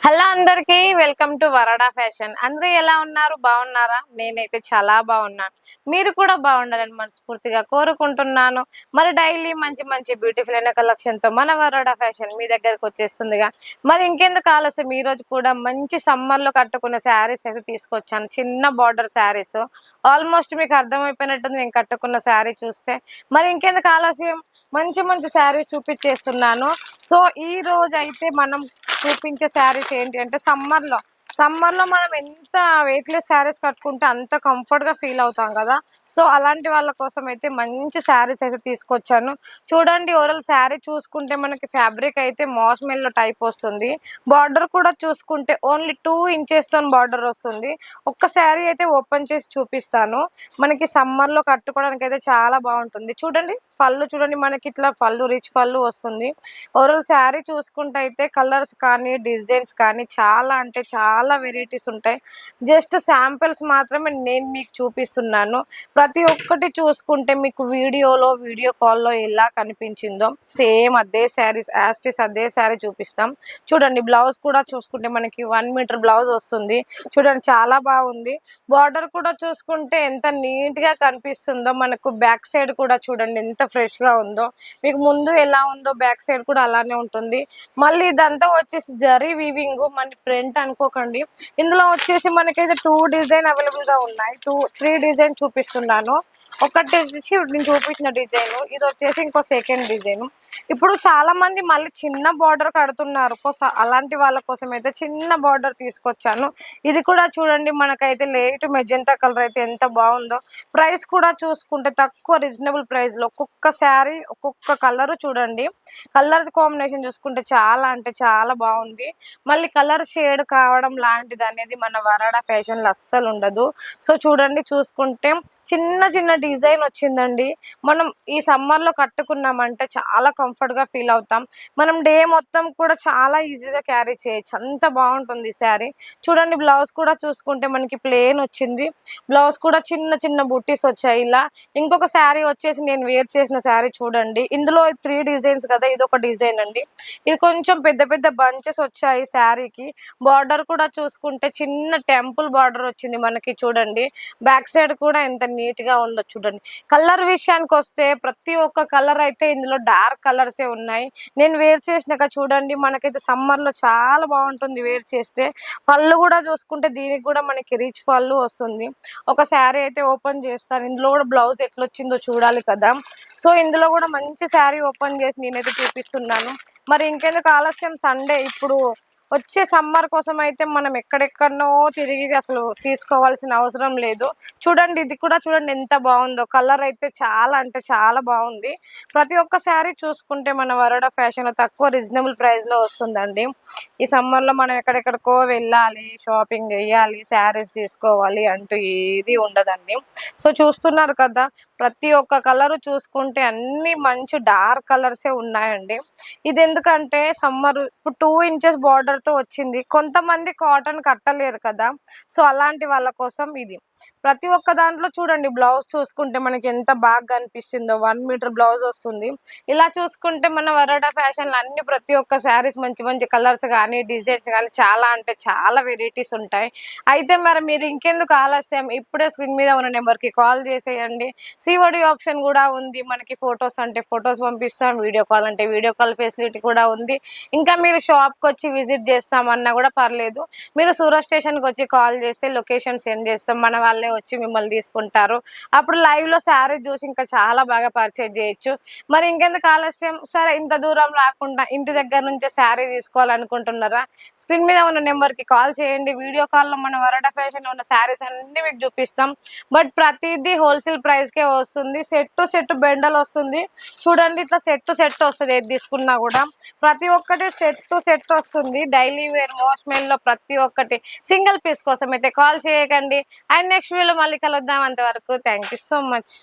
Hello అందరికి welcome to వరడా fashion. అందరూ ఎలా ఉన్నారు? బాగున్నారా? నేనైతే చాలా బాగున్నాను. మీరు కూడా బాగుండాలని మనస్ఫూర్తిగా కోరుకుంటున్నాను. మరి డైలీ మంచి మంచి బ్యూటిఫుల్ అయిన కలెక్షన్ తో మన వరడా ఫ్యాషన్ మీ దగ్గరకు వచ్చేస్తుందిగా. మరి ఇంకెందుకు ఆలస్యం, ఈ రోజు కూడా మంచి సమ్మర్ లో కట్టుకున్న శారీస్ అయితే తీసుకొచ్చాను. చిన్న బార్డర్ శారీస్, ఆల్మోస్ట్ మీకు అర్థమైపోయినట్టుంది నేను కట్టుకున్న శారీ చూస్తే. మరి ఇంకెందుకు ఆలస్యం, మంచి మంచి శారీస్ చూపించేస్తున్నాను. సో ఈ రోజు అయితే మనం చూపించే శారీస్ ఏంటి అంటే సమ్మర్ లో మనం ఎంత వెయిట్లెస్ శారీస్ కట్టుకుంటే అంత కంఫర్ట్ గా ఫీల్ అవుతాం కదా. సో అలాంటి వాళ్ళ కోసం అయితే మంచి శారీస్ అయితే తీసుకొచ్చాను. చూడండి, ఓవరాల్ శారీ చూసుకుంటే మనకి ఫ్యాబ్రిక్ అయితే మాస్మెల్లో టైప్ వస్తుంది. బార్డర్ కూడా చూసుకుంటే ఓన్లీ 2 ఇంచెస్ తో బార్డర్ వస్తుంది. ఒక్క శారీ అయితే ఓపెన్ చేసి చూపిస్తాను. మనకి సమ్మర్ లో కట్టుకోవడానికి అయితే చాలా బాగుంటుంది. చూడండి, పళ్ళు చూడండి, మనకి ఇట్లా పళ్ళు రిచ్ పళ్ళు వస్తుంది. ఓవరాల్ శారీ చూసుకుంటే అయితే కలర్స్ కానీ డిజైన్స్ కానీ చాలా అంటే చాలా వెరైటీస్ ఉంటాయి. జస్ట్ శాంపిల్స్ మాత్రమే నేను మీకు చూపిస్తున్నాను. ప్రతి ఒక్కటి చూసుకుంటే మీకు వీడియో కాల్లో ఎలా కనిపించిందో సేమ్ అదే శారీస్ యాస్టిస్ అదే శారీ చూపిస్తాం. చూడండి, బ్లౌజ్ కూడా చూసుకుంటే మనకి 1 మీటర్ బ్లౌజ్ వస్తుంది. చూడండి, చాలా బాగుంది. బార్డర్ కూడా చూసుకుంటే ఎంత నీట్ గా కనిపిస్తుందో. మనకు బ్యాక్ సైడ్ కూడా చూడండి ఎంత ఫ్రెష్ గా ఉందో. మీకు ముందు ఎలా ఉందో బ్యాక్ సైడ్ కూడా అలానే ఉంటుంది. మళ్ళీ ఇదంతా వచ్చేసి జరీ వీవింగ్, మన ఫ్రంట్ అనుకోకండి. ఇందులో వచ్చేసి మనకైతే 2 డిజైన్ అవైలబుల్ గా ఉన్నాయి. 3 డిజైన్ చూపిస్తున్నాను. ఒకటి వచ్చేసి నేను చూపించిన డిజైన్, ఇది వచ్చేసి ఇంకో సెకండ్ డిజైన్. ఇప్పుడు చాలా మంది మళ్ళీ చిన్న బార్డర్ కడుతున్నారు. అలాంటి వాళ్ళ కోసం అయితే చిన్న బార్డర్ తీసుకొచ్చాను. ఇది కూడా చూడండి, మనకైతే లైట్ మెజెంటా కలర్ అయితే ఎంత బాగుందో. ప్రైస్ కూడా చూసుకుంటే తక్కువ, రీజనబుల్ ప్రైస్ లో ఒక్కొక్క శారీ ఒక్కొక్క కలర్ చూడండి. కలర్ కాంబినేషన్ చూసుకుంటే చాలా అంటే చాలా బాగుంది. మళ్ళీ కలర్ షేడ్ కావడం లాంటిది అనేది మన వరాడా ఫ్యాషన్ లో అస్సలు ఉండదు. సో చూడండి, చూసుకుంటే చిన్న చిన్న డిజైన్ వచ్చిందండి. మనం ఈ సమ్మర్ లో కట్టుకున్నామంటే చాలా కంఫర్ట్ గా ఫీల్ అవుతాం. మనం డే మొత్తం కూడా చాలా ఈజీగా క్యారీ చేయొచ్చు, అంత బాగుంటుంది శారీ. చూడండి, బ్లౌజ్ కూడా చూసుకుంటే మనకి ప్లేన్ వచ్చింది. బ్లౌజ్ కూడా చిన్న చిన్న బుట్టీస్ వచ్చాయి ఇలా. ఇంకొక శారీ వచ్చేసి నేను వేర్ చేసిన శారీ చూడండి. ఇందులో 3 డిజైన్స్ కదా, ఇది ఒక డిజైన్ అండి. ఇది కొంచెం పెద్ద పెద్ద బంచెస్ వచ్చాయి శారీకి. బార్డర్ కూడా చూసుకుంటే చిన్న టెంపుల్ బార్డర్ వచ్చింది మనకి. చూడండి, బ్యాక్ సైడ్ కూడా ఎంత నీట్ గా ఉందో చూడండి. కలర్ విషయానికి వస్తే ప్రతి ఒక్క కలర్ అయితే ఇందులో డార్క్ కలర్సే ఉన్నాయి. నేను వేర్ చేసినాక చూడండి, మనకైతే సమ్మర్ లో చాలా బాగుంటుంది వేర్ చేస్తే. పళ్ళు కూడా చూసుకుంటే దీనికి కూడా మనకి రిచ్ పళ్ళు వస్తుంది. ఒక శారీ అయితే ఓపెన్ చేస్తాను. ఇందులో కూడా బ్లౌజ్ ఎట్లా వచ్చిందో చూడాలి కదా. సో ఇందులో కూడా మంచి శారీ ఓపెన్ చేసి నేనైతే చూపిస్తున్నాను. మరి ఇంకెందుకు ఆలస్యం, సండే ఇప్పుడు వచ్చే సమ్మర్ కోసం అయితే మనం ఎక్కడెక్కడనో తిరిగి అసలు తీసుకోవాల్సిన అవసరం లేదు. చూడండి, ఇది కూడా చూడండి ఎంత బాగుందో. కలర్ అయితే చాలా అంటే చాలా బాగుంది. ప్రతి ఒక్క శారీ చూసుకుంటే మన వరోడా ఫ్యాషన్ లో తక్కువ రీజనబుల్ ప్రైస్ లో వస్తుందండి. ఈ సమ్మర్ లో మనం ఎక్కడెక్కడికో వెళ్ళాలి, షాపింగ్ చేయాలి, శారీస్ తీసుకోవాలి అంటూ ఏది ఉండదండి. సో చూస్తున్నారు కదా, ప్రతి ఒక్క కలర్ చూసుకుంటే అన్ని మంచి డార్క్ కలర్సే ఉన్నాయండి. ఇది ఎందుకంటే సమ్మర్ ఇప్పుడు 2 ఇంచెస్ బార్డర్ తో వచ్చింది. కొంతమంది కాటన్ కట్టలేరు కదా, సో అలాంటి వాళ్ళ కోసం ఇది. ప్రతి ఒక్క దాంట్లో చూడండి, బ్లౌజ్ చూసుకుంటే మనకి ఎంత బాగా కనిపిస్తుందో. 1 మీటర్ బ్లౌజ్ వస్తుంది. ఇలా చూసుకుంటే మన వరోడా ఫ్యాషన్ లో అన్ని ప్రతి ఒక్క శారీస్ మంచి మంచి కలర్స్ కానీ డిజైన్స్ కానీ చాలా అంటే చాలా వెరైటీస్ ఉంటాయి. అయితే మరి మీరు ఇంకెందుకు ఆలస్యం, ఇప్పుడే స్క్రీన్ మీద ఉన్న నెంబర్ కి కాల్ చేసేయండి. సిఓడి ఆప్షన్ కూడా ఉంది. మనకి ఫొటోస్ అంటే ఫొటోస్ పంపిస్తాం, వీడియో కాల్ అంటే వీడియో కాల్ ఫెసిలిటీ కూడా ఉంది. ఇంకా మీరు షాప్ కి వచ్చి విజిట్ చేస్తామన్నా కూడా పర్లేదు. మీరు సూరత్ స్టేషన్ కి వచ్చి కాల్ చేస్తే లొకేషన్ సెండ్ చేస్తాం, మన వాళ్ళే వచ్చి మిమ్మల్ని తీసుకుంటారు. అప్పుడు లైవ్ లో శారీ చూసి ఇంకా చాలా బాగా పర్చేజ్ చేయొచ్చు. మరి ఇంకెందుకు ఆలస్యం, సరే ఇంత దూరం రాకుండా ఇంటి దగ్గర నుంచే శారీ తీసుకోవాలనుకుంటున్నారా? స్క్రీన్ మీద ఉన్న నెంబర్ కి కాల్ చేయండి. వీడియో కాల్ లో మన వరోడా ఫ్యాషన్ లో ఉన్న శారీస్ అన్ని మీకు చూపిస్తాం. బట్ ప్రతిదీ హోల్సేల్ ప్రైస్ కే వస్తుంది. సెట్ టు సెట్ బెండల్ వస్తుంది. చూడండి, ఇట్లా సెట్ టు సెట్ వస్తుంది. ఏది తీసుకున్నా కూడా ప్రతి ఒక్కటి సెట్ టు సెట్ వస్తుంది. డైలీ వేర్ మోస్మెల్ లో ప్రతి ఒక్కటి. సింగిల్ పీస్ కోసం అయితే కాల్ చేయకండి. అండ్ నెక్స్ట్ వీడియోలో మళ్ళీ కలుద్దాం. అంతవరకు థ్యాంక్ యూ సో మచ్.